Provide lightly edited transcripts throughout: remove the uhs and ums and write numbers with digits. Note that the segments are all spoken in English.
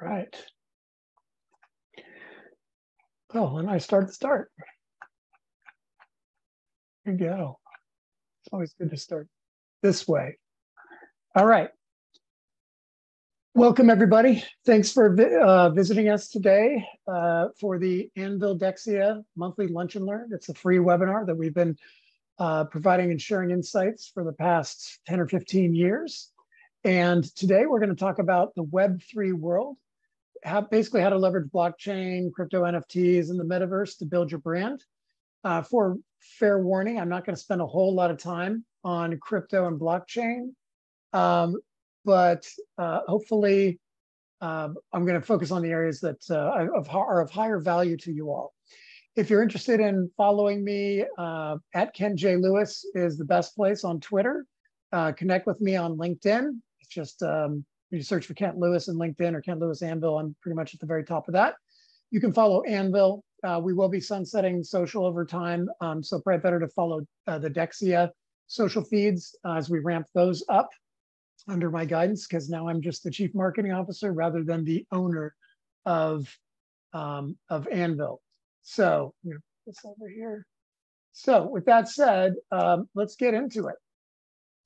right. Oh, and I start the start. Here you go. It's always good to start this way. All right. Welcome, everybody. Thanks for visiting us today for the Anvil Deksia monthly Lunch and Learn. It's a free webinar that we've been providing and sharing insights for the past 10 or 15 years. And today we're going to talk about the Web3 world, basically how to leverage blockchain, crypto NFTs, and the metaverse to build your brand. For fair warning, I'm not going to spend a whole lot of time on crypto and blockchain, but hopefully I'm going to focus on the areas that are of higher value to you all. If you're interested in following me, at Ken J. Lewis is the best place on Twitter. Connect with me on LinkedIn. It's just, you search for Kent Lewis in LinkedIn or Kent Lewis Anvil. I'm pretty much at the very top of that. You can follow Anvil. We will be sunsetting social over time, so probably better to follow the Deksia social feeds as we ramp those up under my guidance, because now I'm just the chief marketing officer rather than the owner of Anvil. So I'm going to put this over here. So with that said, let's get into it.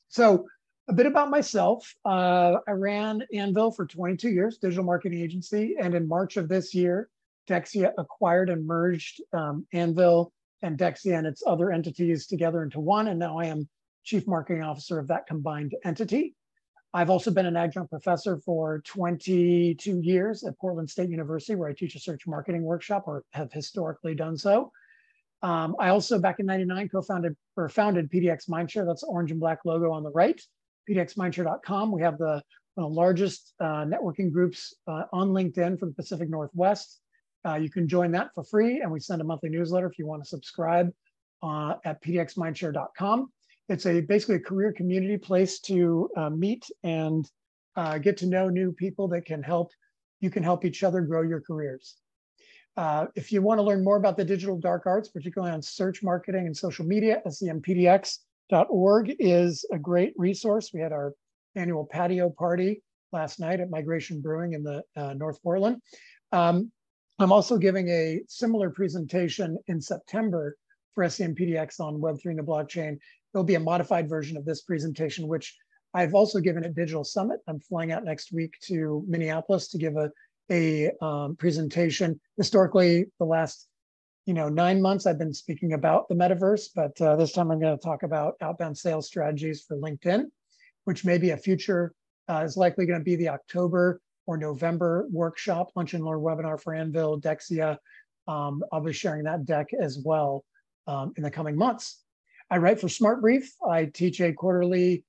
So a bit about myself. I ran Anvil for 22 years, digital marketing agency. And in March of this year, Deksia acquired and merged Anvil and Deksia and its other entities together into one. And now I am chief marketing officer of that combined entity. I've also been an adjunct professor for 22 years at Portland State University, where I teach a search marketing workshop, or have historically done so. I also, back in '99, founded PDX Mindshare. That's the orange and black logo on the right, pdxmindshare.com. We have one of the largest networking groups on LinkedIn for the Pacific Northwest. You can join that for free, and we send a monthly newsletter if you want to subscribe at pdxmindshare.com. It's basically a career community place to meet and get to know new people that can help. You can help each other grow your careers. If you want to learn more about the digital dark arts, particularly on search marketing and social media, sempdx.org is a great resource. We had our annual patio party last night at Migration Brewing in the North Portland. I'm also giving a similar presentation in September for SEMPDX on Web3 and the blockchain. There'll be a modified version of this presentation, which I've also given at Digital Summit. I'm flying out next week to Minneapolis to give a presentation. Historically, the last 9 months, I've been speaking about the metaverse, but this time I'm going to talk about outbound sales strategies for LinkedIn, which may be a future, is likely going to be the October or November workshop, Lunch and Learn webinar for Anvil, Deksia. I'll be sharing that deck as well in the coming months. I write for Smart Brief. I teach a quarterly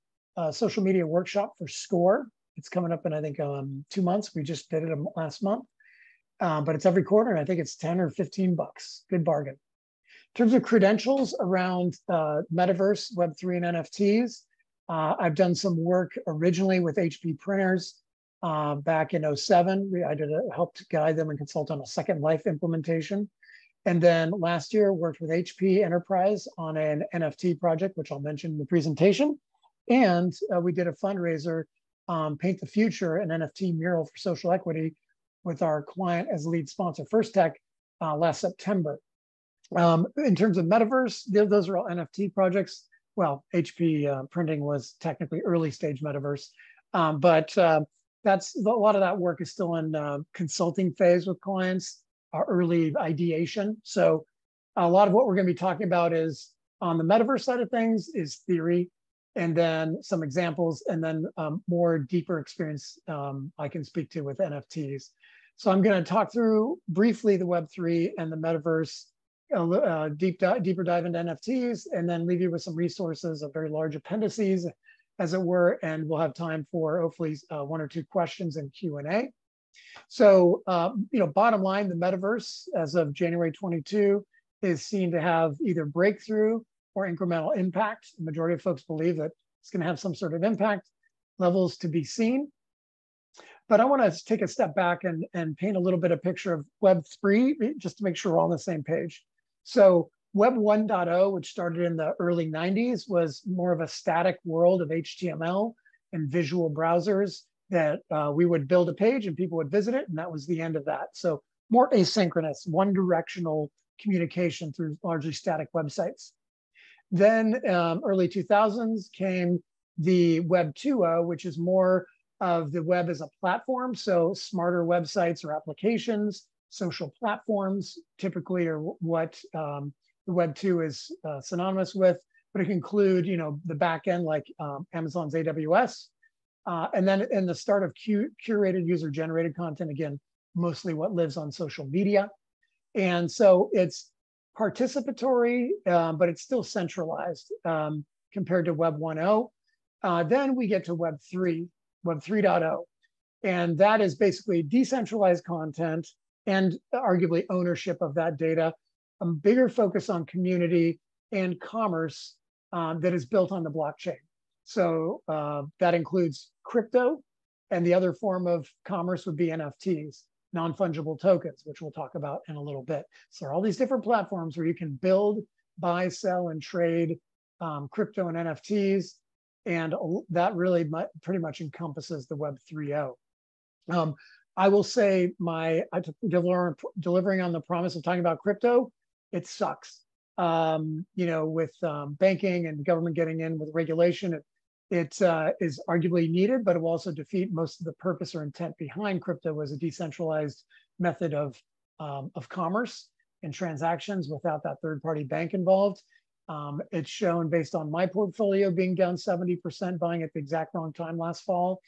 social media workshop for SCORE. It's coming up in, I think, 2 months. We just did it last month. But it's every quarter, and I think it's 10 or 15 bucks. Good bargain. In terms of credentials around Metaverse, Web3, and NFTs, I've done some work originally with HP printers back in '07. I helped guide them and consult on a Second Life implementation. And then last year, worked with HP Enterprise on an NFT project, which I'll mention in the presentation. And we did a fundraiser, Paint the Future, an NFT mural for social equity, with our client as lead sponsor, First Tech, last September. In terms of Metaverse, those are all NFT projects. Well, HP printing was technically early stage Metaverse, but that's a lot of that work is still in consulting phase with clients, early ideation. So a lot of what we're going to be talking about is on the Metaverse side of things is theory, and then some examples, and then more deeper experience I can speak to with NFTs. So I'm going to talk through briefly the Web3 and the Metaverse, deeper dive into NFTs, and then leave you with some resources of very large appendices, as it were, and we'll have time for hopefully 1 or 2 questions and Q&A. So, bottom line, the Metaverse, as of January 22, is seen to have either breakthrough or incremental impact. The majority of folks believe that it's going to have some sort of impact, levels to be seen. But I want to take a step back and paint a little bit of picture of Web3, just to make sure we're all on the same page. So Web 1.0, which started in the early 90s, was more of a static world of HTML and visual browsers. that we would build a page and people would visit it, and that was the end of that. So more asynchronous, one-directional communication through largely static websites. Then early 2000s came the Web 2.0, which is more of the web as a platform. So smarter websites or applications, social platforms typically are what the Web 2 is synonymous with, but it can include, the back end like Amazon's AWS. And then in the start of curated user-generated content, again, mostly what lives on social media. And so it's participatory, but it's still centralized compared to Web 1.0. Then we get to Web 3, Web 3.0. And that is basically decentralized content and arguably ownership of that data, a bigger focus on community and commerce that is built on the blockchain. So that includes crypto, and the other form of commerce would be NFTs, non-fungible tokens, which we'll talk about in a little bit. So there are all these different platforms where you can build, buy, sell, and trade crypto and NFTs, and that really pretty much encompasses the Web 3.0. I will say delivering on the promise of talking about crypto, it sucks. With banking and government getting in with regulation, it is arguably needed, but it will also defeat most of the purpose or intent behind crypto as a decentralized method of commerce and transactions without that third-party bank involved. It's shown based on my portfolio being down 70%, buying at the exact wrong time last fall,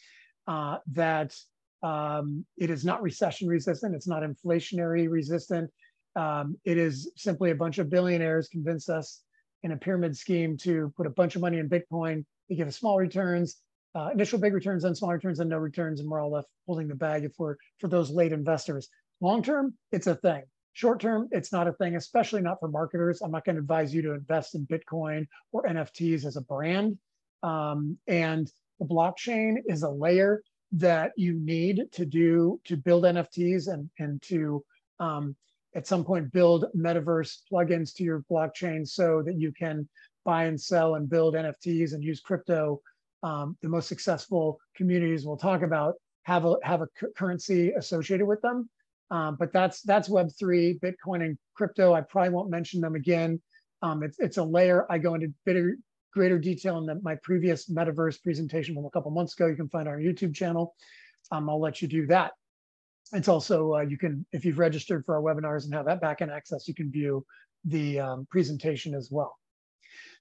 that it is not recession resistant, it's not inflationary resistant. It is simply a bunch of billionaires convinced us in a pyramid scheme to put a bunch of money in Bitcoin. They give us small returns, initial big returns, then small returns, and no returns, and we're all left holding the bag for those late investors. Long term, it's a thing. Short term, it's not a thing, especially not for marketers. I'm not going to advise you to invest in Bitcoin or NFTs as a brand. And the blockchain is a layer that you need to build NFTs and to at some point build metaverse plugins to your blockchain so that you can buy and sell and build NFTs and use crypto. The most successful communities we'll talk about have a currency associated with them. But that's Web3, Bitcoin, and crypto. I probably won't mention them again. It's a layer. I go into greater detail in my previous metaverse presentation from a couple months ago. You can find on our YouTube channel. I'll let you do that. It's also, you can, if you've registered for our webinars and have that backend access, you can view the presentation as well.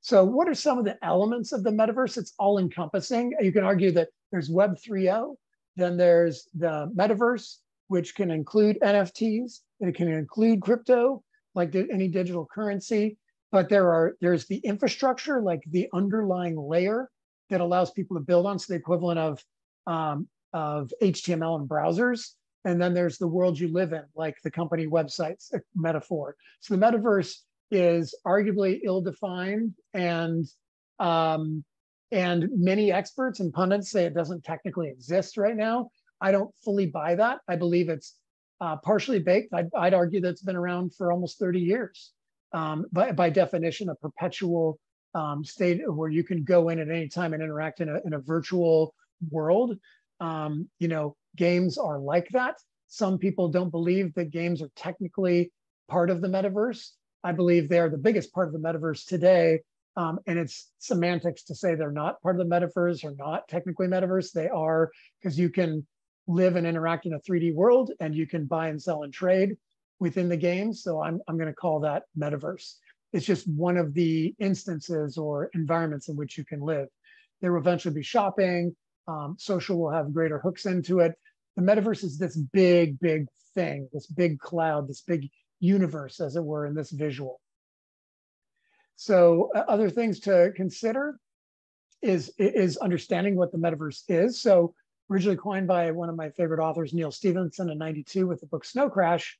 So what are some of the elements of the metaverse? It's all encompassing. You can argue that there's Web 3.0, then there's the metaverse, which can include NFTs, and it can include crypto, like any digital currency. But there's the infrastructure, like the underlying layer that allows people to build on, so the equivalent of HTML and browsers. And then there's the world you live in, like the company websites, a metaphor. So the metaverse is arguably ill-defined, and many experts and pundits say it doesn't technically exist right now. I don't fully buy that. I believe it's partially baked. I'd argue that it's been around for almost 30 years. By definition, a perpetual state where you can go in at any time and interact in a virtual world. Games are like that. Some people don't believe that games are technically part of the metaverse. I believe they are the biggest part of the metaverse today. And it's semantics to say they're not part of the metaverse or not technically metaverse. They are, because you can live and interact in a 3D world, and you can buy and sell and trade within the game. So I'm going to call that metaverse. It's just one of the instances or environments in which you can live. There will eventually be shopping. Social will have greater hooks into it. The metaverse is this big, big thing, this big cloud, this big universe, as it were, in this visual. So other things to consider is understanding what the metaverse is. So originally coined by one of my favorite authors, Neil Stephenson, in '92 with the book Snow Crash.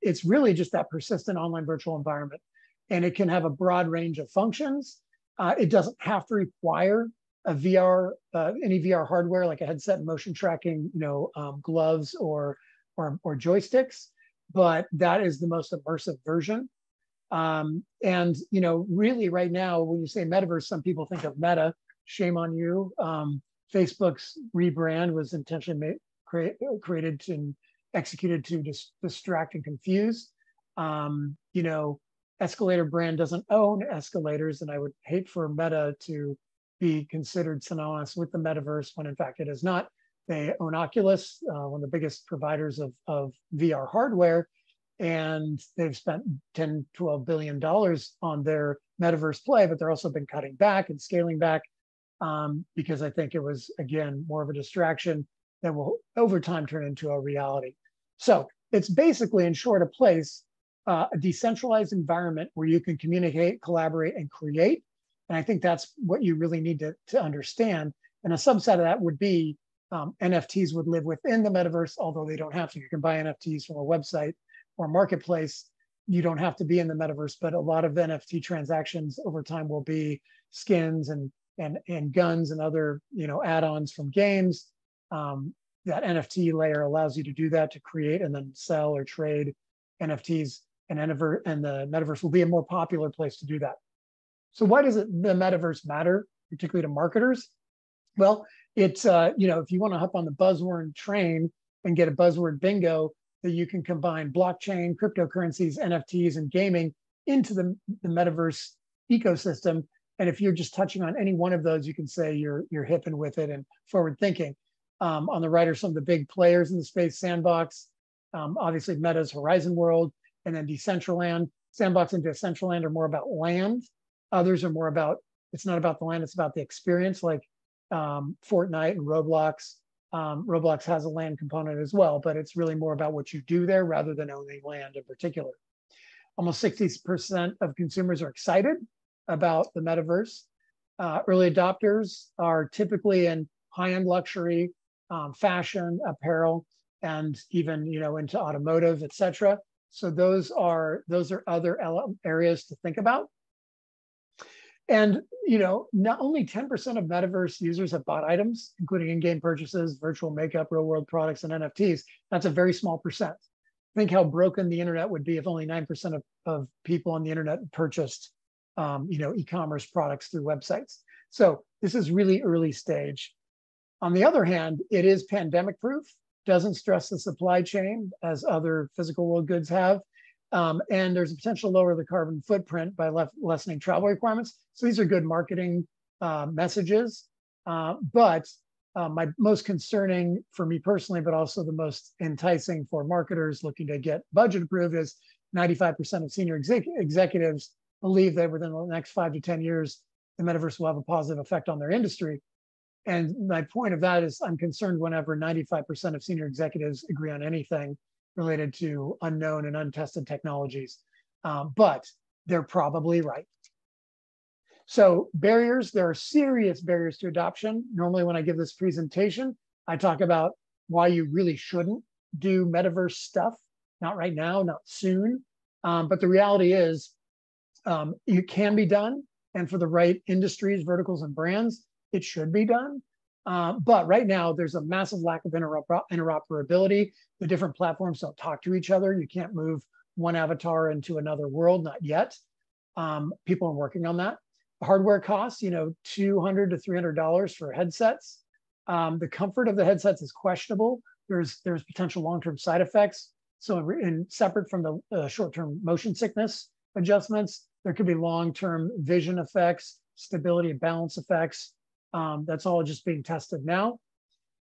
It's really just that persistent online virtual environment. And it can have a broad range of functions. It doesn't have to require a VR, any VR hardware like a headset, motion tracking, gloves or joysticks, but that is the most immersive version. Really right now, when you say metaverse, some people think of Meta. Shame on you. Facebook's rebrand was intentionally created and executed to distract and confuse. You know, Escalator brand doesn't own escalators, and I would hate for Meta to be considered synonymous with the metaverse when in fact it is not. They own Oculus, one of the biggest providers of VR hardware, and they've spent $10, $12 billion on their metaverse play, but they're also been cutting back and scaling back because I think it was, again, more of a distraction that will over time turn into a reality. So it's basically, in short, a place, a decentralized environment where you can communicate, collaborate, and create. And I think that's what you really need to understand. And a subset of that would be NFTs would live within the metaverse, although they don't have to. You can buy NFTs from a website or marketplace. You don't have to be in the metaverse, but a lot of NFT transactions over time will be skins and guns and other, you know, add-ons from games. That NFT layer allows you to do that, to create and then sell or trade NFTs, and the metaverse will be a more popular place to do that. So why does the metaverse matter, particularly to marketers? Well, it's, you know, if you want to hop on the buzzword train and get a buzzword bingo, that you can combine blockchain, cryptocurrencies, NFTs, and gaming into the metaverse ecosystem. And if you're just touching on any one of those, you can say you're hip and with it and forward thinking. On the right are some of the big players in the space: Sandbox, obviously Meta's Horizon World, and then Decentraland. Sandbox and Decentraland are more about land. Others are more about, it's not about the land, it's about the experience, like Fortnite and Roblox. Roblox has a land component as well, but it's really more about what you do there rather than owning land in particular. Almost 60% of consumers are excited about the metaverse. Early adopters are typically in high-end luxury, fashion, apparel, and even, you know, into automotive, et cetera. So those are other areas to think about. And, you know, not only 10% of metaverse users have bought items, including in-game purchases, virtual makeup, real-world products, and NFTs. That's a very small percent. Think how broken the internet would be if only 9% of people on the internet purchased, you know, e-commerce products through websites. So this is really early stage. On the other hand, it is pandemic-proof, doesn't stress the supply chain as other physical world goods have. And there's a potential to lower the carbon footprint by lessening travel requirements. So these are good marketing messages. But my most concerning for me personally, but also the most enticing for marketers looking to get budget approved, is 95% of senior executives believe that within the next 5 to 10 years, the metaverse will have a positive effect on their industry. And my point of that is I'm concerned whenever 95% of senior executives agree on anything related to unknown and untested technologies. But they're probably right. So barriers, there are serious barriers to adoption. Normally when I give this presentation, I talk about why you really shouldn't do metaverse stuff. Not right now, not soon. But the reality is it can be done. And for the right industries, verticals, and brands, it should be done. But right now, there's a massive lack of interoperability. The different platforms don't talk to each other. You can't move one avatar into another world, not yet. People are working on that. Hardware costs, you know, $200 to $300 for headsets. The comfort of the headsets is questionable. There's potential long-term side effects. So separate from the short-term motion sickness adjustments, there could be long-term vision effects, stability and balance effects. That's all just being tested now.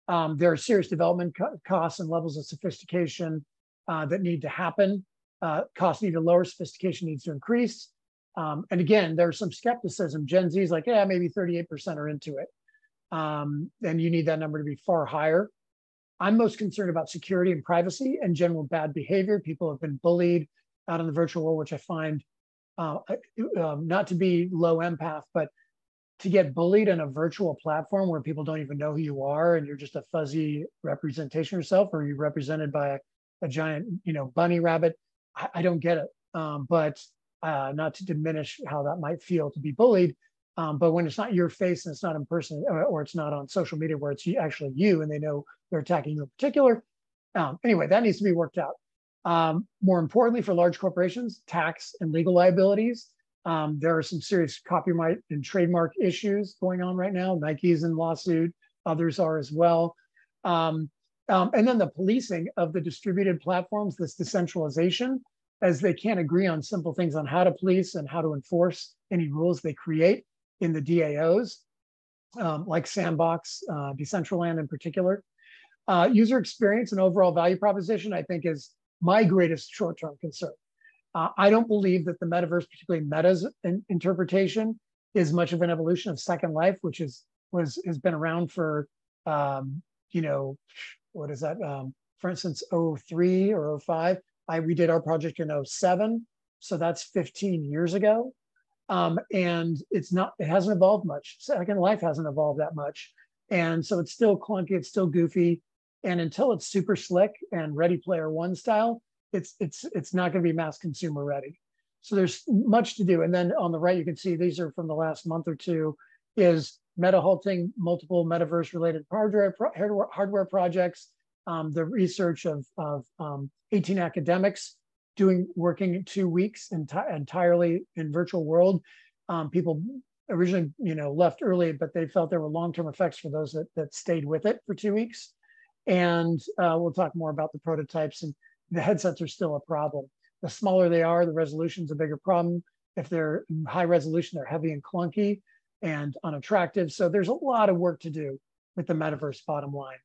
There are serious development costs and levels of sophistication that need to happen. Costs need to lower, sophistication needs to increase. And again, there's some skepticism. Gen Z is like, yeah, maybe 38% are into it. And you need that number to be far higher. I'm most concerned about security and privacy and general bad behavior. People have been bullied out in the virtual world, which I find not to be low empath, but to get bullied in a virtual platform where people don't even know who you are and you're just a fuzzy representation of yourself, or you're represented by a giant, you know, bunny rabbit. I don't get it. But not to diminish how that might feel to be bullied. But when it's not your face and it's not in person, or it's not on social media where it's actually you and they know they're attacking you in particular. Anyway, that needs to be worked out. More importantly, for large corporations, tax and legal liabilities. There are some serious copyright and trademark issues going on right now. Nike's in lawsuit, others are as well. And then the policing of the distributed platforms, this decentralization, as they can't agree on simple things on how to police and how to enforce any rules they create in the DAOs, like Sandbox, Decentraland in particular. User experience and overall value proposition, I think, is my greatest short-term concern. I don't believe that the metaverse, particularly Meta's interpretation, is much of an evolution of Second Life, which has been around for, what is that? For instance, 03 or 05. We did our project in 07, so that's 15 years ago. And it hasn't evolved much. Second Life hasn't evolved that much. And so it's still clunky, it's still goofy. And until it's super slick and Ready Player One style, it's not going to be mass consumer ready. So there's much to do. And then on the right, you can see these are from the last month or two, is Meta halting multiple metaverse related hardware projects, the research of 18 academics working in 2 weeks entirely in virtual world. People originally left early, but they felt there were long-term effects for those that stayed with it for 2 weeks. And we'll talk more about the prototypes, and the headsets are still a problem. The smaller they are, the resolution's a bigger problem. If they're high resolution, they're heavy and clunky and unattractive. So there's a lot of work to do with the metaverse, bottom line.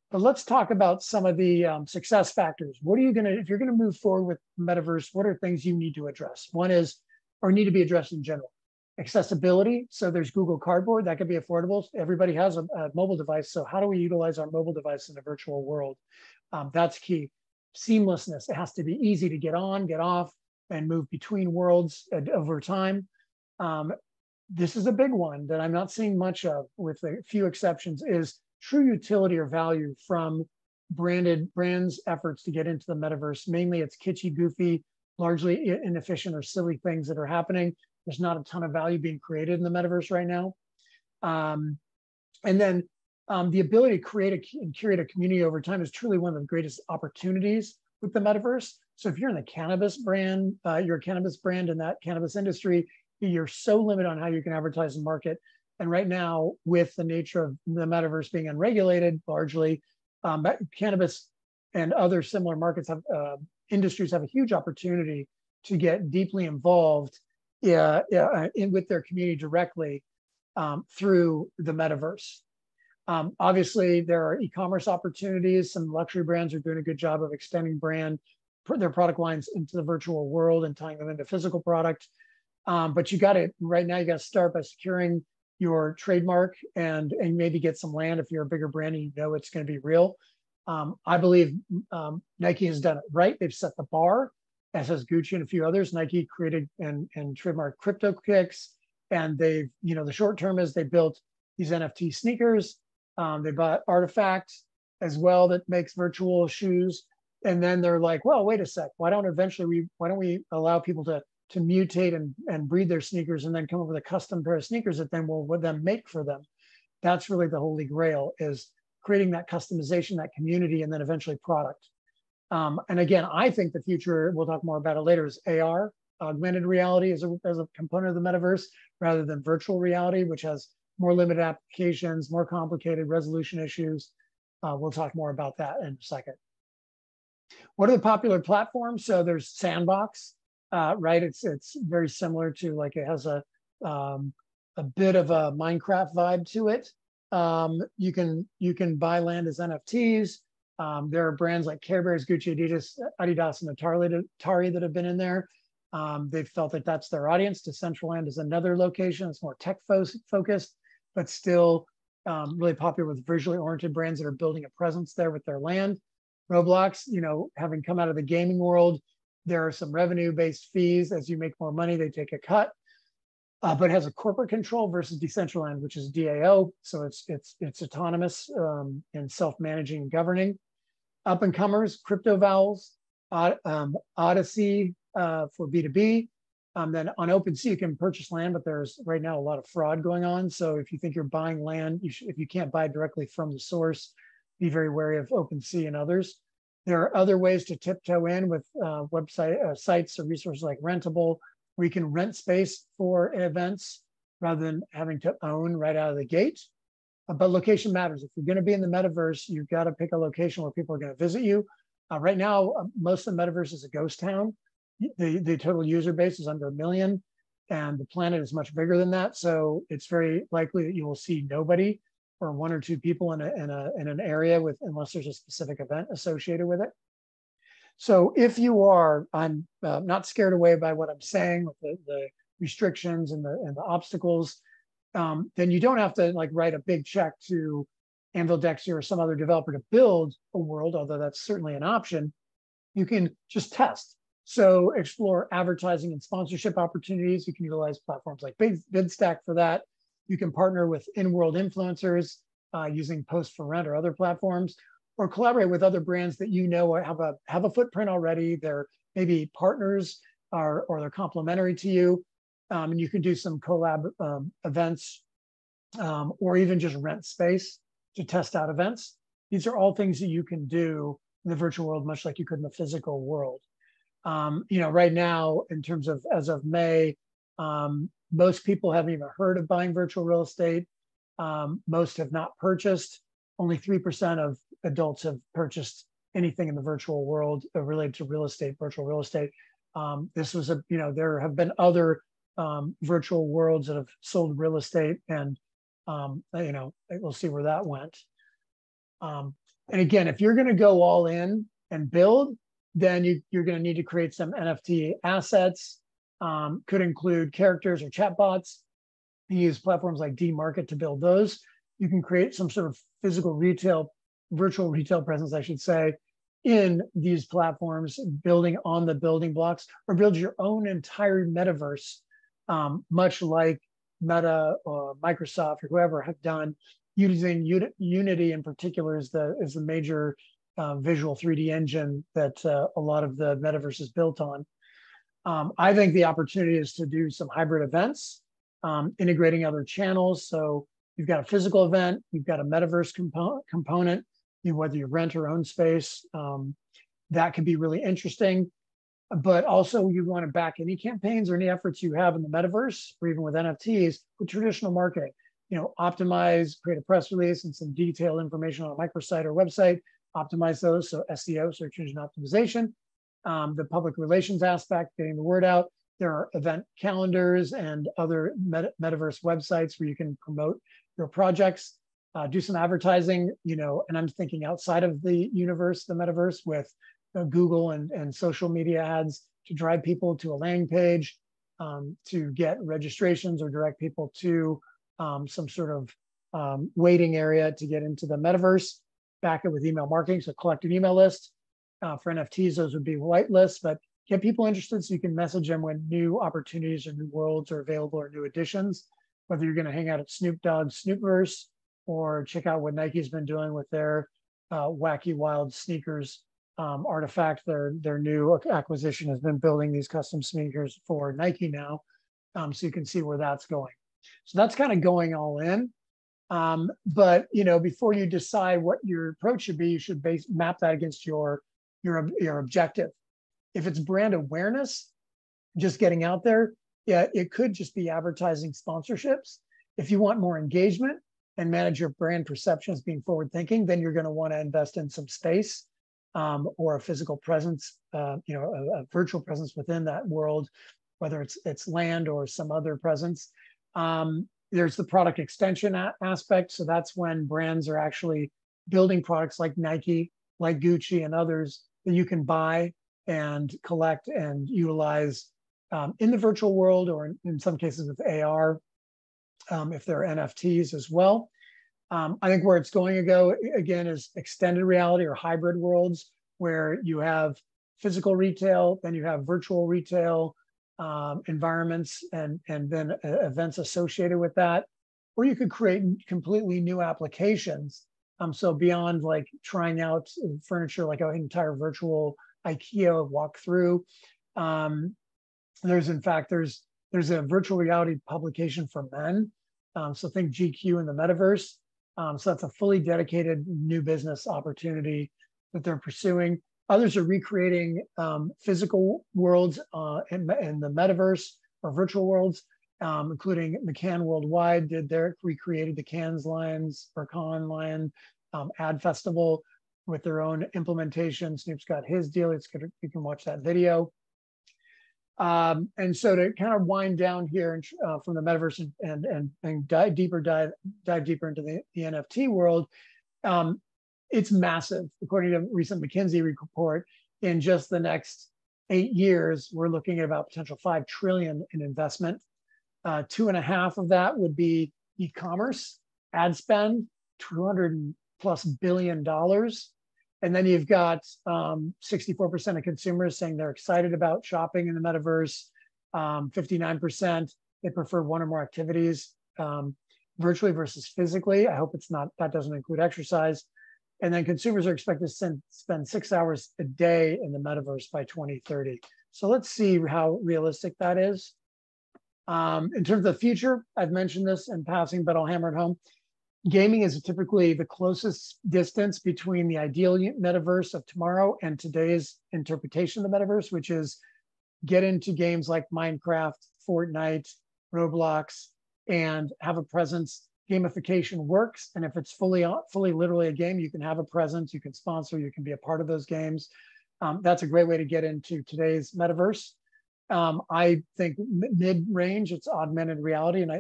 But let's talk about some of the success factors. What are you if you're gonna move forward with metaverse, what are things you need to address? One is, or need to be addressed in general, accessibility. So there's Google Cardboard, that could be affordable. Everybody has a mobile device. So how do we utilize our mobile device in a virtual world? That's key. Seamlessness, it has to be easy to get on, get off, and move between worlds over time. This is a big one that I'm not seeing much of, with a few exceptions, is true utility or value from brands' efforts to get into the metaverse. Mainly it's kitschy, goofy, largely inefficient or silly things that are happening. There's not a ton of value being created in the metaverse right now. And then the ability to create and curate a community over time is truly one of the greatest opportunities with the metaverse. So if you're in the cannabis brand, you're a cannabis brand in that cannabis industry, you're so limited on how you can advertise and market. And right now, with the nature of the metaverse being unregulated, largely, cannabis and other similar markets industries have a huge opportunity to get deeply involved with their community directly through the metaverse. Obviously, there are e-commerce opportunities. Some luxury brands are doing a good job of extending their product lines into the virtual world and tying them into physical product. But right now, you got to start by securing your trademark and maybe get some land if you're a bigger brand and you know it's going to be real. I believe Nike has done it right. They've set the bar, as has Gucci and a few others. Nike created and trademarked crypto kicks, and they've, the short term is they built these NFT sneakers. They bought Artifact as well that makes virtual shoes. And then they're like, well, wait a sec, why don't we allow people to mutate and breed their sneakers and then come up with a custom pair of sneakers that then we'll make for them. That's really the holy grail, is creating that customization, that community, and then eventually product. And again, I think the future, we'll talk more about it later, is AR, augmented reality as a component of the metaverse, rather than virtual reality, which has more limited applications, more complicated resolution issues. We'll talk more about that in a second. What are the popular platforms? So there's Sandbox, right? It's very similar to, like, it has a bit of a Minecraft vibe to it. You can buy land as NFTs. There are brands like Care Bears, Gucci, Adidas, and Atari that have been in there. They've felt that that's their audience. Decentraland is another location. It's more tech focused, but still really popular with visually oriented brands that are building a presence there with their land. Roblox, having come out of the gaming world, there are some revenue-based fees. As you make more money, they take a cut. But it has a corporate control versus Decentraland, which is DAO. So it's autonomous and self-managing and governing. Up and comers, Crypto Vowels, Odyssey for B2B. Then on OpenSea, you can purchase land, but there's right now a lot of fraud going on. So if you think you're buying land, if you can't buy directly from the source, be very wary of OpenSea and others. There are other ways to tiptoe in with sites or resources like Rentable, where you can rent space for events rather than having to own right out of the gate. But location matters. If you're going to be in the metaverse, you've got to pick a location where people are going to visit you. Right now, most of the metaverse is a ghost town. The total user base is under 1 million, and the planet is much bigger than that. So it's very likely that you will see nobody or 1 or 2 people in an area with, unless there's a specific event associated with it. So if you are, I'm not scared away by what I'm saying with the restrictions and the obstacles, then you don't have to like write a big check to Anvil Deksia or some other developer to build a world, although that's certainly an option. You can just test. So explore advertising and sponsorship opportunities. You can utilize platforms like BidStack for that. You can partner with in-world influencers using Post for Rent or other platforms, or collaborate with other brands that you know have a footprint already. They're maybe partners or they're complementary to you. And you can do some collab events or even just rent space to test out events. These are all things that you can do in the virtual world, much like you could in the physical world. Right now, in terms of as of May, most people haven't even heard of buying virtual real estate. Most have not purchased. Only 3% of adults have purchased anything in the virtual world related to real estate, virtual real estate. This was there have been other virtual worlds that have sold real estate, and we'll see where that went. And again, if you're going to go all in and build, then you're going to need to create some NFT assets. Could include characters or chatbots. You use platforms like DMarket to build those. You can create some sort of virtual retail presence, I should say, in these platforms, building on the building blocks, or build your own entire metaverse, much like Meta or Microsoft or whoever have done, using Unity in particular is the major visual 3D engine that a lot of the metaverse is built on. I think the opportunity is to do some hybrid events, integrating other channels. So you've got a physical event, you've got a metaverse component, whether you rent or own space, that can be really interesting. But also you want to back any campaigns or any efforts you have in the metaverse, or even with NFTs, with traditional marketing. Optimize, create a press release and some detailed information on a microsite or website, optimize those. So SEO, search engine optimization, the public relations aspect, getting the word out. There are event calendars and other metaverse websites where you can promote your projects, do some advertising, and I'm thinking outside of the universe, the metaverse, with Google and social media ads to drive people to a landing page, to get registrations or direct people to some sort of waiting area to get into the metaverse. Back it with email marketing, so collect an email list. For NFTs, those would be white lists, but get people interested so you can message them when new opportunities or new worlds are available or new additions, whether you're going to hang out at Snoop Dogg's Snoopverse or check out what Nike's been doing with their wacky wild sneakers artifact. Their new acquisition has been building these custom sneakers for Nike now, so you can see where that's going. So that's kind of going all in. But before you decide what your approach should be, you should map that against your objective. If it's brand awareness, just getting out there, yeah, it could just be advertising sponsorships. If you want more engagement and manage your brand perception as being forward thinking, then you're going to want to invest in some space or a physical presence, a virtual presence within that world, whether it's land or some other presence. There's the product extension aspect. So that's when brands are actually building products like Nike, like Gucci and others that you can buy and collect and utilize in the virtual world, or in some cases with AR, if they're NFTs as well. I think where it's going to go, again, is extended reality or hybrid worlds, where you have physical retail, then you have virtual retail environments, and then events associated with that. Or you could create completely new applications. So beyond like trying out furniture, like an entire virtual IKEA walkthrough, there's a virtual reality publication for men. So think GQ in the metaverse. So that's a fully dedicated new business opportunity that they're pursuing. Others are recreating physical worlds in the metaverse or virtual worlds including McCann Worldwide recreated the Cannes Lions or Cannes Lion ad festival with their own implementation. Snoop's got his deal. You can watch that video. And so to kind of wind down here from the metaverse and dive deeper into the NFT world, it's massive. According to a recent McKinsey report, in just the next 8 years, we're looking at about potential $5 trillion in investment. 2.5 of that would be e-commerce, ad spend, $200+ billion. And then you've got 64% of consumers saying they're excited about shopping in the metaverse. 59% they prefer one or more activities virtually versus physically. I hope that doesn't include exercise. And then consumers are expected to spend 6 hours a day in the metaverse by 2030. So let's see how realistic that is. In terms of the future, I've mentioned this in passing, but I'll hammer it home. Gaming is typically the closest distance between the ideal metaverse of tomorrow and today's interpretation of the metaverse, which is get into games like Minecraft, Fortnite, Roblox, and have a presence. Gamification works, and if it's fully literally a game, you can have a presence, you can sponsor, you can be a part of those games. That's a great way to get into today's metaverse. I think mid-range, it's augmented reality, and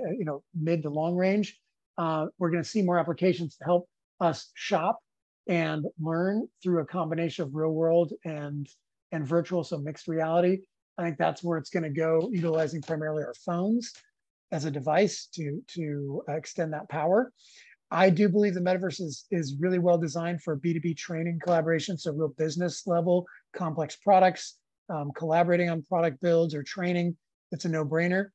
mid to long range. We're going to see more applications to help us shop and learn through a combination of real world and virtual, so mixed reality. I think that's where it's going to go, utilizing primarily our phones as a device to extend that power. I do believe the metaverse is really well designed for B2B training collaboration, so real business level, complex products, collaborating on product builds or training. It's a no-brainer.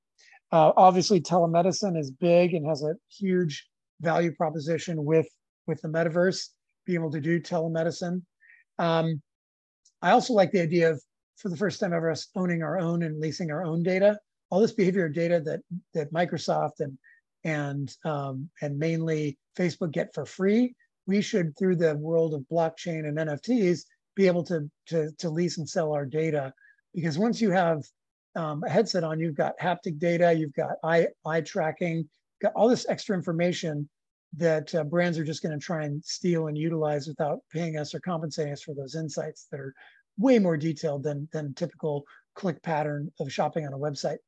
Obviously, telemedicine is big and has a huge value proposition with the metaverse, being able to do telemedicine. I also like the idea of, for the first time ever, us owning our own and leasing our own data. All this behavior data that Microsoft and mainly Facebook get for free, we should, through the world of blockchain and NFTs, be able to lease and sell our data. Because once you have a headset on, you've got haptic data, you've got eye tracking, got all this extra information that brands are just going to try and steal and utilize without paying us or compensating us for those insights that are way more detailed than typical click pattern of shopping on a website.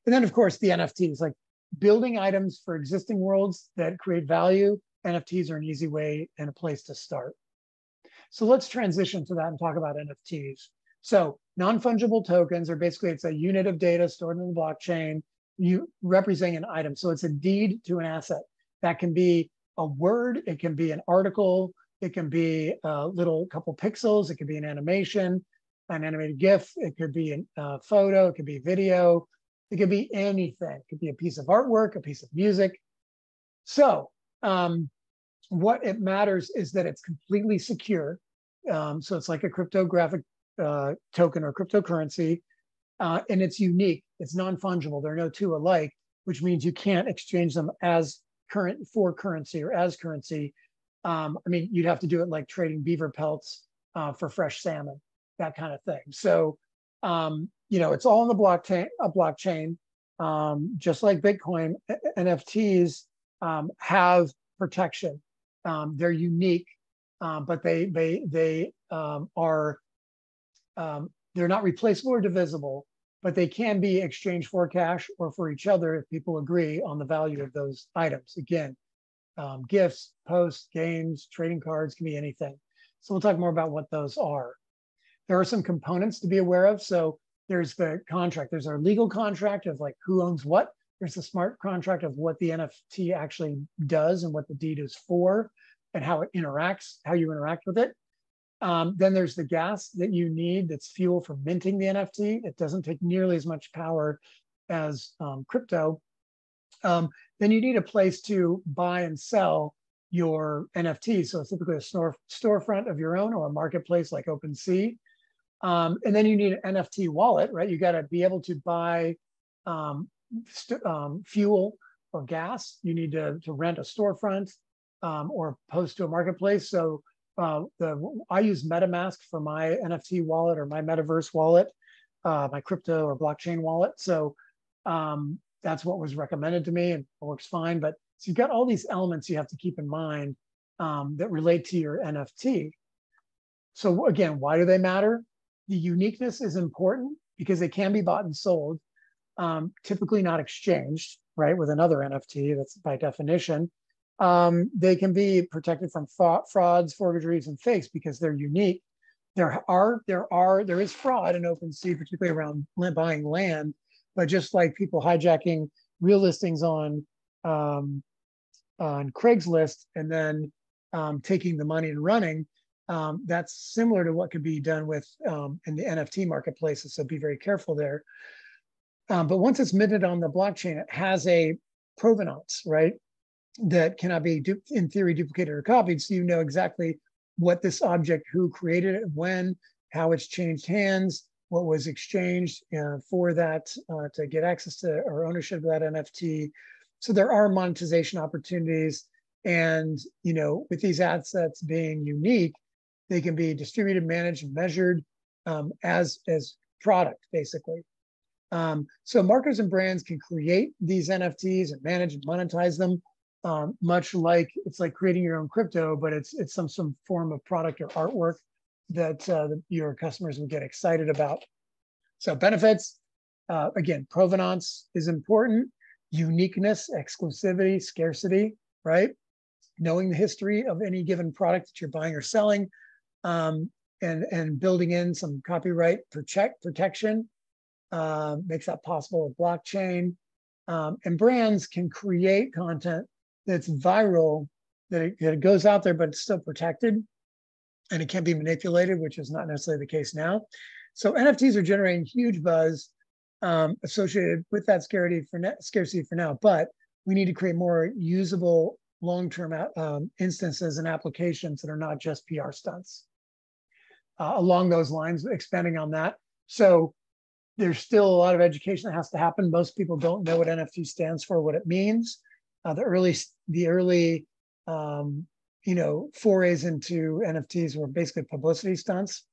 And then, of course, the NFTs, like building items for existing worlds that create value. NFTs are an easy way and a place to start. So let's transition to that and talk about NFTs. So non-fungible tokens are basically, it's a unit of data stored in the blockchain, you representing an item. So it's a deed to an asset. That can be a word, it can be an article, it can be a couple pixels, it could be an animation, an animated GIF, it could be a photo, it could be video, it could be anything. It could be a piece of artwork, a piece of music. So what it matters is that it's completely secure. So it's like a cryptographic token or cryptocurrency, and it's unique. It's non-fungible. There are no two alike, which means you can't exchange them as for currency or as currency. I mean, you'd have to do it like trading beaver pelts for fresh salmon, that kind of thing. So it's all in the blockchain. Just like Bitcoin, NFTs have protection. They're unique, but they are they're not replaceable or divisible, but they can be exchanged for cash or for each other if people agree on the value of those items. Again, gifts, posts, games, trading cards, can be anything. So we'll talk more about what those are. There are some components to be aware of. So there's the contract. There's our legal contract of like who owns what. There's the smart contract of what the NFT actually does and what the deed is for and how it interacts, how you interact with it. Then there's the gas that you need that's fuel for minting the NFT. It doesn't take nearly as much power as crypto. Then you need a place to buy and sell your NFTs. So it's typically a storefront of your own or a marketplace like OpenSea. And then you need an NFT wallet, right? You got to be able to buy fuel or gas. You need to rent a storefront or post to a marketplace. So I use MetaMask for my NFT wallet or my Metaverse wallet, my crypto or blockchain wallet. So that's what was recommended to me and it works fine. But so you've got all these elements you have to keep in mind that relate to your NFT. So again, why do they matter? The uniqueness is important because they can be bought and sold, typically not exchanged, right, with another NFT. That's by definition. They can be protected from frauds, forgeries, and fakes because they're unique. There is fraud in OpenSea, particularly around buying land, but just like people hijacking real listings on Craigslist and then taking the money and running, that's similar to what could be done with in the NFT marketplaces. So be very careful there. But once it's minted on the blockchain, it has a provenance, right? That cannot be, in theory, duplicated or copied. So you know exactly what this object, who created it, when, how it's changed hands, what was exchanged for that to get access to or ownership of that NFT. So there are monetization opportunities. And with these assets being unique, they can be distributed, managed, and measured as product, basically. So marketers and brands can create these NFTs and manage and monetize them, much like it's like creating your own crypto, but it's some form of product or artwork that your customers will get excited about. So benefits, again, provenance is important, uniqueness, exclusivity, scarcity, right? Knowing the history of any given product that you're buying or selling, and building in some copyright protection makes that possible with blockchain. And brands can create content that's viral, that it goes out there, but it's still protected and it can't be manipulated, which is not necessarily the case now. So NFTs are generating huge buzz associated with that scarcity for now, but we need to create more usable long-term instances and applications that are not just PR stunts. Along those lines, expanding on that. So there's still a lot of education that has to happen. Most people don't know what NFT stands for, what it means. The early forays into NFTs were basically publicity stunts,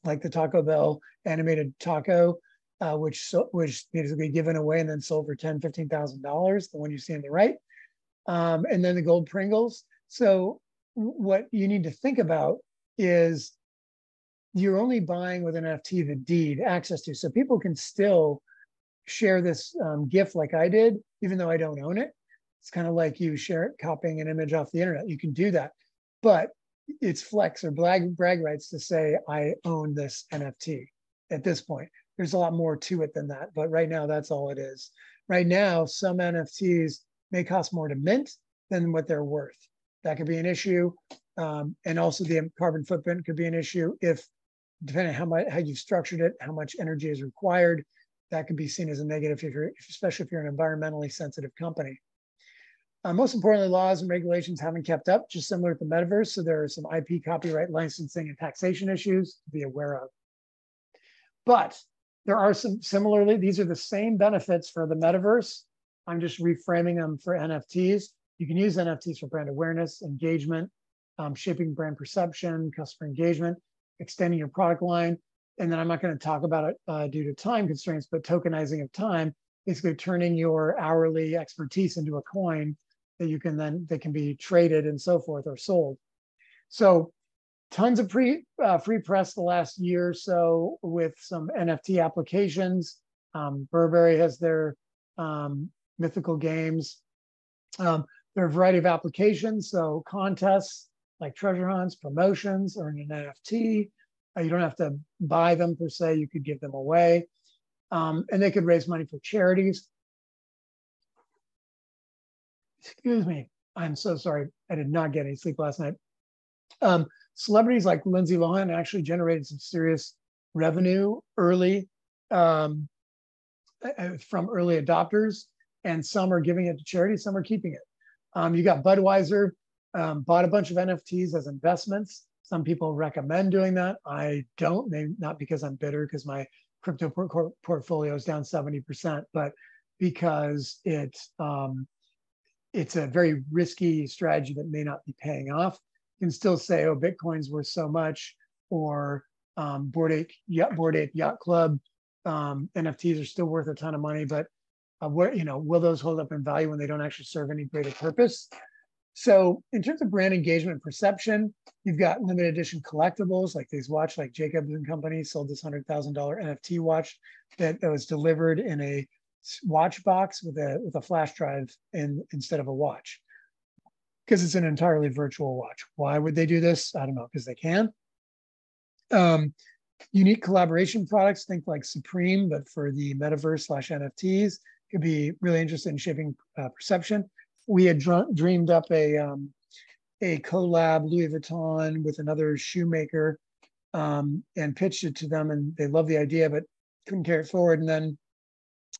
like the Taco Bell animated taco, which basically given away and then sold for $10,000, $15,000, the one you see on the right. And then the gold Pringles. So what you need to think about is you're only buying with an NFT the deed access to. So people can still share this gift like I did, even though I don't own it. It's kind of like you copying an image off the internet. You can do that, but it's flex or brag rights to say I own this NFT at this point. There's a lot more to it than that, but right now that's all it is. Right now, some NFTs may cost more to mint than what they're worth. That could be an issue. And also the carbon footprint could be an issue if, depending on how you've structured it, how much energy is required, that could be seen as a negative, especially if you're an environmentally sensitive company. Most importantly, laws and regulations haven't kept up, just similar to the metaverse. So there are some IP, copyright, licensing, and taxation issues to be aware of. But there are similarly, these are the same benefits for the metaverse. I'm just reframing them for NFTs. You can use NFTs for brand awareness, engagement, shaping brand perception, customer engagement, extending your product line. And then I'm not going to talk about it due to time constraints, but tokenizing of time, basically turning your hourly expertise into a coin that can be traded and so forth or sold. So tons of free press the last year or so with some NFT applications. Burberry has their mythical games. There are a variety of applications, so contests like treasure hunts, promotions, or an NFT. You don't have to buy them per se, you could give them away. And they could raise money for charities. Excuse me, I'm so sorry. I did not get any sleep last night. Celebrities like Lindsay Lohan actually generated some serious revenue early from early adopters, and some are giving it to charity, some are keeping it. You got Budweiser, bought a bunch of NFTs as investments. Some people recommend doing that. I don't, maybe not because I'm bitter, because my crypto portfolio is down 70%, but because it's a very risky strategy that may not be paying off. You can still say, oh, Bitcoin's worth so much, or Bored Ape Yacht Club NFTs are still worth a ton of money, but will those hold up in value when they don't actually serve any greater purpose? So in terms of brand engagement and perception, you've got limited edition collectibles like these watch, like Jacobs and Company sold this $100,000 NFT watch that was delivered in a watch box with a flash drive instead of a watch, because it's an entirely virtual watch. Why would they do this? I don't know, because they can. Unique collaboration products, think like Supreme, but for the Metaverse/NFTs, could be really interested in shaping perception. We had dreamed up a collab Louis Vuitton with another shoemaker and pitched it to them, and they loved the idea, but couldn't carry it forward. And then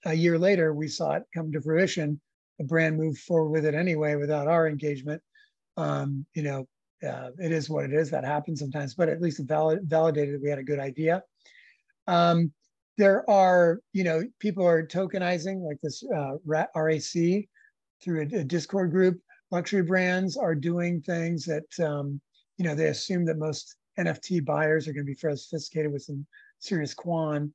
a year later, we saw it come to fruition. The brand moved forward with it anyway without our engagement. It is what it is. That happens sometimes, but at least it validated that we had a good idea. There are, people are tokenizing like this RAC through a Discord group. Luxury brands are doing things that, they assume that most NFT buyers are going to be fairly sophisticated with some serious quan.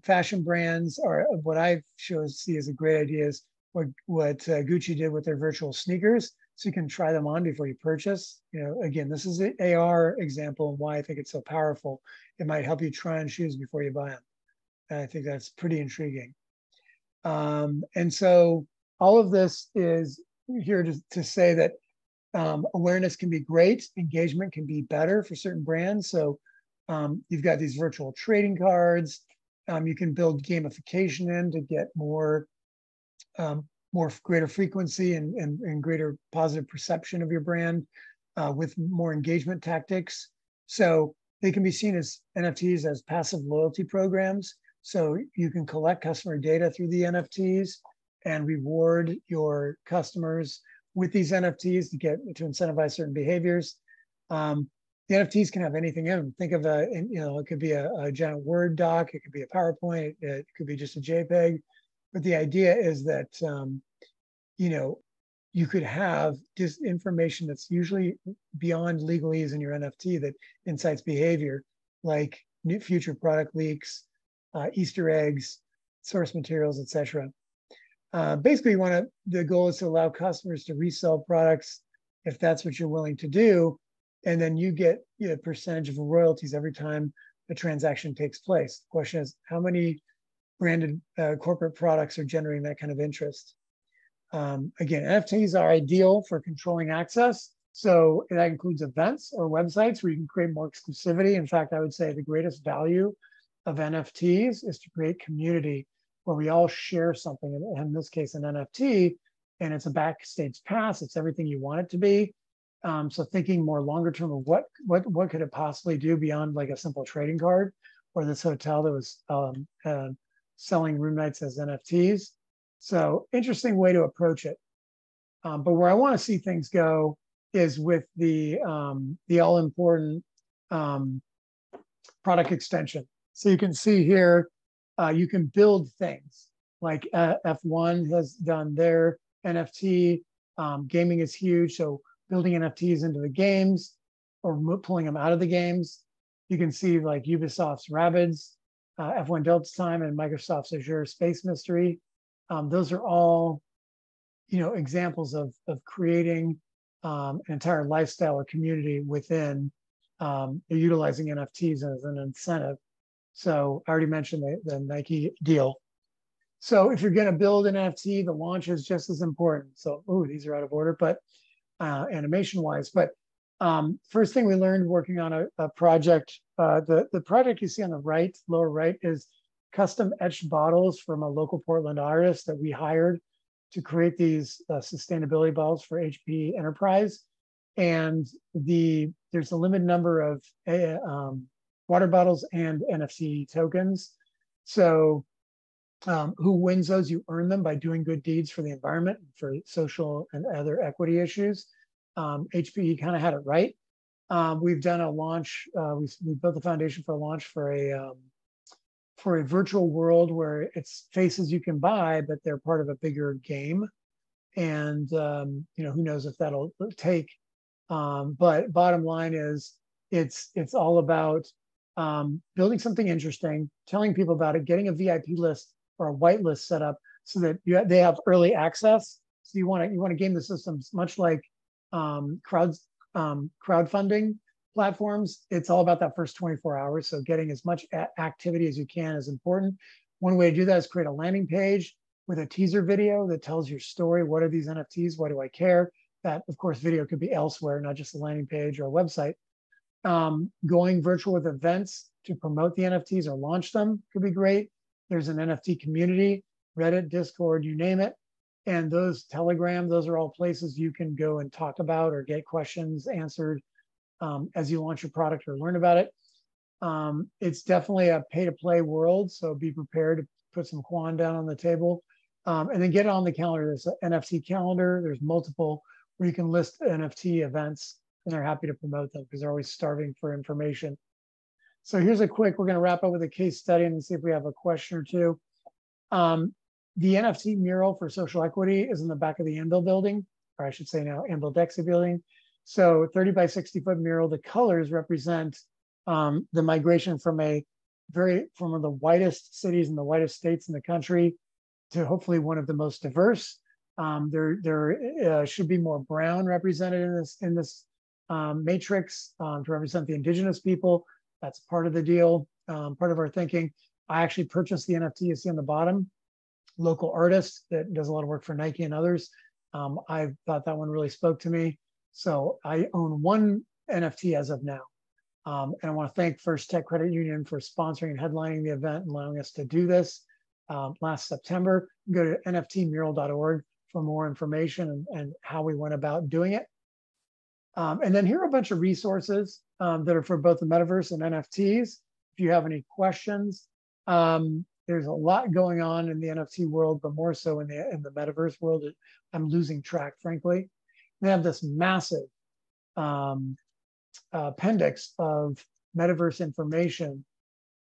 Fashion brands are, what I see as a great idea is what Gucci did with their virtual sneakers. So you can try them on before you purchase. Again, this is an AR example and why I think it's so powerful. It might help you try on shoes before you buy them. And I think that's pretty intriguing. And so all of this is here to say that awareness can be great, engagement can be better for certain brands. So you've got these virtual trading cards. You can build gamification in to get more greater frequency and greater positive perception of your brand with more engagement tactics. So they can be seen as NFTs as passive loyalty programs. So you can collect customer data through the NFTs and reward your customers with these NFTs to incentivize certain behaviors. The NFTs can have anything in them. Think of it could be a giant Word doc, it could be a PowerPoint, it could be just a JPEG. But the idea is that, you could have just information that's usually beyond legalese in your NFT that incites behavior, like new future product leaks, Easter eggs, source materials, etc. Basically, the goal is to allow customers to resell products if that's what you're willing to do, and then you get a percentage of royalties every time the transaction takes place. The question is, how many branded corporate products are generating that kind of interest? Again, NFTs are ideal for controlling access. So that includes events or websites where you can create more exclusivity. In fact, I would say the greatest value of NFTs is to create community where we all share something, in this case, an NFT, and it's a backstage pass. It's everything you want it to be. So thinking more longer term of what could it possibly do beyond like a simple trading card, or this hotel that was selling room nights as NFTs. So interesting way to approach it. But where I want to see things go is with the all-important product extension. So you can see here, you can build things like F1 has done their NFT. Gaming is huge, so building NFTs into the games or pulling them out of the games. You can see like Ubisoft's Rabbids, F1 Delta Time, and Microsoft's Azure Space Mystery. Those are all, examples of creating an entire lifestyle or community within utilizing NFTs as an incentive. So I already mentioned the Nike deal. So if you're going to build an NFT, the launch is just as important. So, these are out of order, but animation-wise. But first thing we learned working on a project, the project you see on the right, lower right, is custom etched bottles from a local Portland artist that we hired to create these sustainability bottles for HP Enterprise. And there's a limited number of water bottles and NFT tokens. So who wins those? You earn them by doing good deeds for the environment, for social and other equity issues. HPE kind of had it right. We've done a launch. We built the foundation for a launch for a virtual world where it's faces you can buy, but they're part of a bigger game. And who knows if that'll take. But bottom line is, it's all about building something interesting, telling people about it, getting a VIP list or a whitelist set up so that they have early access. So you want to game the systems, much like crowdfunding platforms. It's all about that first 24 hours. So getting as much activity as you can is important. One way to do that is create a landing page with a teaser video that tells your story. What are these NFTs? Why do I care? That, of course, video could be elsewhere, not just a landing page or a website. Going virtual with events to promote the NFTs or launch them could be great. There's an NFT community, Reddit, Discord, you name it. And those Telegram, those are all places you can go and talk about or get questions answered as you launch your product or learn about it. It's definitely a pay-to-play world, so be prepared to put some quan down on the table. And then get it on the calendar. There's an NFT calendar. There's multiple where you can list NFT events, and they're happy to promote them because they're always starving for information. So here's we're going to wrap up with a case study and see if we have a question or two. The NFT mural for social equity is in the back of the Anvil building, or I should say now Anvil Deksia building. So 30 by 60 foot mural, the colors represent the migration from one of the whitest cities and the whitest states in the country to hopefully one of the most diverse. There should be more brown represented in this matrix to represent the indigenous people. That's part of the deal, part of our thinking. I actually purchased the NFT you see on the bottom, local artist that does a lot of work for Nike and others. I thought that one really spoke to me. So I own one NFT as of now. And I want to thank First Tech Credit Union for sponsoring and headlining the event and allowing us to do this last September. Go to nftmural.org for more information and how we went about doing it. And then here are a bunch of resources that are for both the metaverse and NFTs. If you have any questions, there's a lot going on in the NFT world, but more so in the metaverse world. I'm losing track, frankly. They have this massive appendix of metaverse information,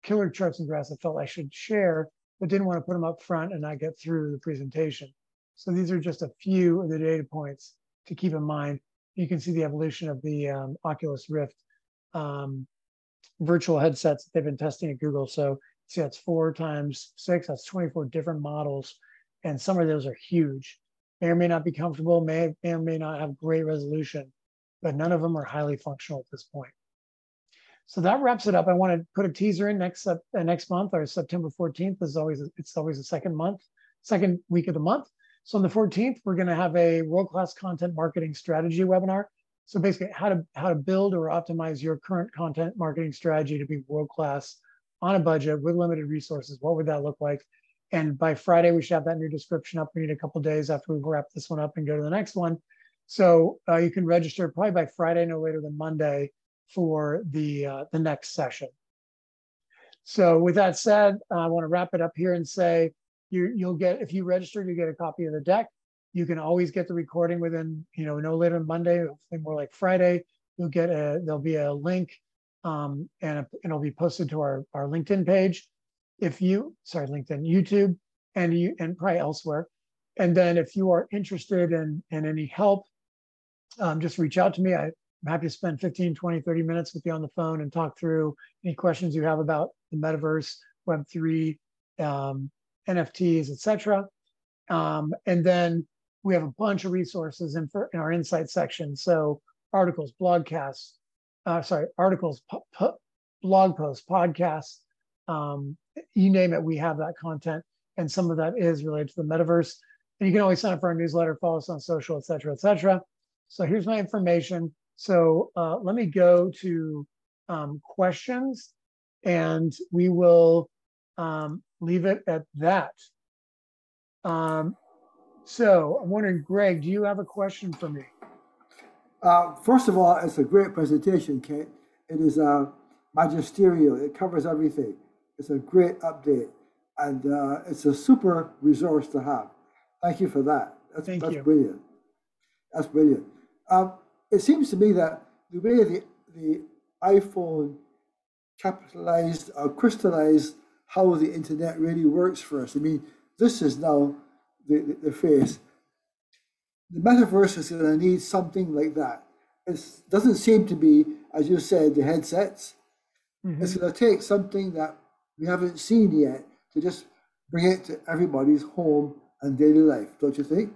killer charts and graphs I felt I should share, but didn't want to put them up front and not get through the presentation. So these are just a few of the data points to keep in mind. You can see the evolution of the Oculus Rift virtual headsets that they've been testing at Google. So see, that's 4 times 6, that's 24 different models. And some of those are huge. May or may not be comfortable, may or may not have great resolution, but none of them are highly functional at this point. So that wraps it up. I want to put a teaser in next month, or September 14th. It's always the second week of the month. So on the 14th, we're going to have a world-class content marketing strategy webinar. So basically how to build or optimize your current content marketing strategy to be world-class on a budget with limited resources. What would that look like? And by Friday, we should have that new description up. We need a couple of days after we wrap this one up and go to the next one. So you can register probably by Friday, no later than Monday, for the next session. So with that said, I want to wrap it up here and say, you'll get, if you register, you get a copy of the deck. You can always get the recording within, no later than Monday, hopefully more like Friday. You'll get there'll be a link and it'll be posted to our LinkedIn page. LinkedIn, YouTube, and probably elsewhere. And then if you are interested in any help, just reach out to me. I'm happy to spend 15, 20, 30 minutes with you on the phone and talk through any questions you have about the metaverse, Web3, NFTs, etc. And then we have a bunch of resources in our insight section. So articles, blog posts, podcasts, you name it, we have that content. And some of that is related to the metaverse. And you can always sign up for our newsletter, follow us on social, et cetera, et cetera. So here's my information. So let me go to questions, and we will leave it at that. So I'm wondering, Greg, do you have a question for me? First of all, it's a great presentation, Kent. It is magisterial. It covers everything. It's a great update, and it's a super resource to have. Thank you for that. That's brilliant. That's brilliant. It seems to me that the way the iPhone capitalized or crystallized how the internet really works for us. I mean, this is now the face. The metaverse is going to need something like that. It doesn't seem to be, as you said, the headsets. Mm-hmm. It's going to take something that we haven't seen yet to just bring it to everybody's home and daily life, don't you think?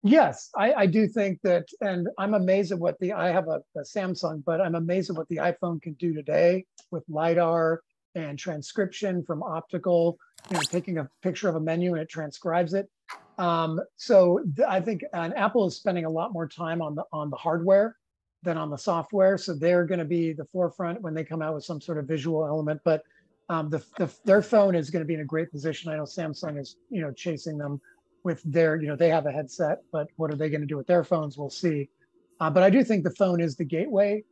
Yes, I do think that, and I'm amazed at what I have a Samsung, but I'm amazed at what the iPhone can do today with LiDAR and transcription from optical, taking a picture of a menu and it transcribes it. I think, and Apple is spending a lot more time on the hardware than on the software. So they're going to be the forefront when they come out with some sort of visual element, but their phone is going to be in a great position. I know Samsung is, chasing them with their, they have a headset, but what are they going to do with their phones? We'll see. But I do think the phone is the gateway,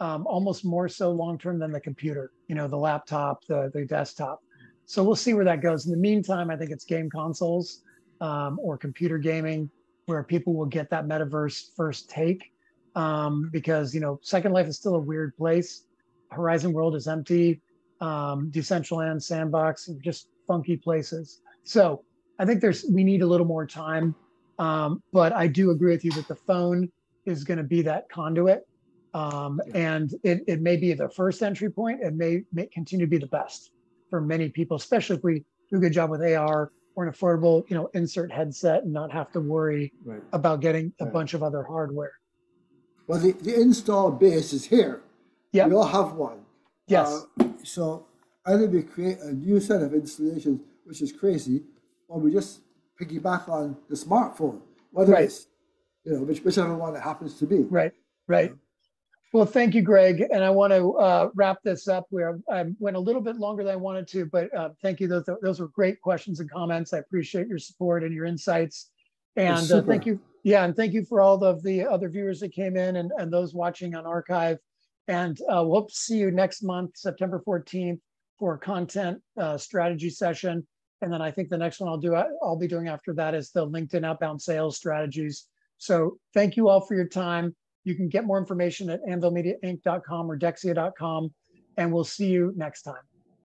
almost more so long-term than the computer, the laptop, the desktop. So we'll see where that goes. In the meantime, I think it's game consoles or computer gaming where people will get that metaverse first take because, Second Life is still a weird place. Horizon World is empty. Decentraland, Sandbox, just funky places. So I think we need a little more time, but I do agree with you that the phone is going to be that conduit, and it may be the first entry point. It may continue to be the best for many people, especially if we do a good job with AR or an affordable, insert headset and not have to worry about getting a bunch of other hardware. Well, the install base is here. Yeah, we all have one. Yes. So either we create a new set of installations, which is crazy, or we just piggyback on the smartphone, whether it's, whichever one it happens to be. Right. Well, thank you, Greg. And I want to wrap this up. I went a little bit longer than I wanted to, but thank you. Those were great questions and comments. I appreciate your support and your insights. And thank you. Yeah, and thank you for all of the other viewers that came in and those watching on archive. And we'll see you next month, September 14th, for a content strategy session. And then I think the next one I'll be doing after that is the LinkedIn outbound sales strategies. So thank you all for your time. You can get more information at anvilmediainc.com or dexia.com, and we'll see you next time.